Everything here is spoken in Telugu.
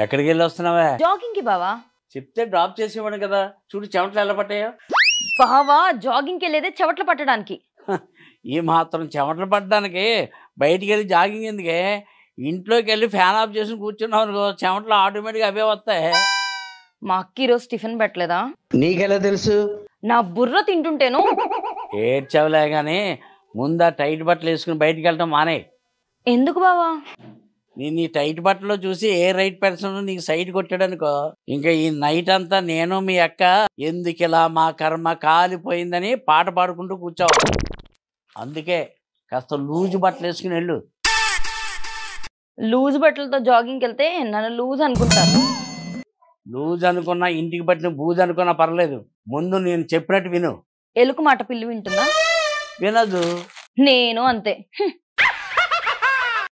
ఎక్కడికి వెళ్ళి వస్తున్నావా? జాగింగ్ కి బావా. చెప్తే డ్రాప్ చేసేవాడు కదా, చూడు చెమటలు ఎలా పట్టాయో. బావా జాగింగ్ కి వెళ్ళేదే చెవట్లు పట్టడానికి. ఈ మాత్రం చెమటలు పట్టడానికి బయటికి వెళ్ళి జాగింగ్ ఎందుకే? ఇంట్లోకి వెళ్ళి ఫ్యాన్ ఆఫ్ చేసి కూర్చున్నావు అనుకో, చెమటలు ఆటోమేటిక్గా అవే వస్తాయి. మా అక్క ఈరోజు టిఫిన్ పెట్టలేదా? నీకెలా తెలుసు? నా బుర్ర తింటుంటేను. ఏడ్చవలే కానీ ముందు ఆ టైట్ బట్టలు వేసుకుని బయటికి వెళ్ళటం మానే. ఎందుకు బావా? నేను ఈ టైట్ బట్టలో చూసి ఏ రైట్ పర్సన్ నీకు సైట్ కొట్టాడనుకో, ఇంకా ఈ నైట్ అంతా నేను మీ అక్క ఎందుకు ఇలా మా కర్మ కాలిపోయిందని పాట పాడుకుంటూ కూర్చోవాలి. అందుకే కాస్త లూజు బట్టలు వేసుకుని వెళ్ళు. లూజ్ బట్టలతో జాగింగ్కి వెళ్తే నన్ను లూజ్ అనుకుంటాను. లూజ్ అనుకున్నా, ఇంటికి పట్టిన బూజు అనుకున్నా పర్లేదు, ముందు నేను చెప్పినట్టు విను. ఎలుక మాట పిల్లి వింటుందా? వినదు. నేను అంతే.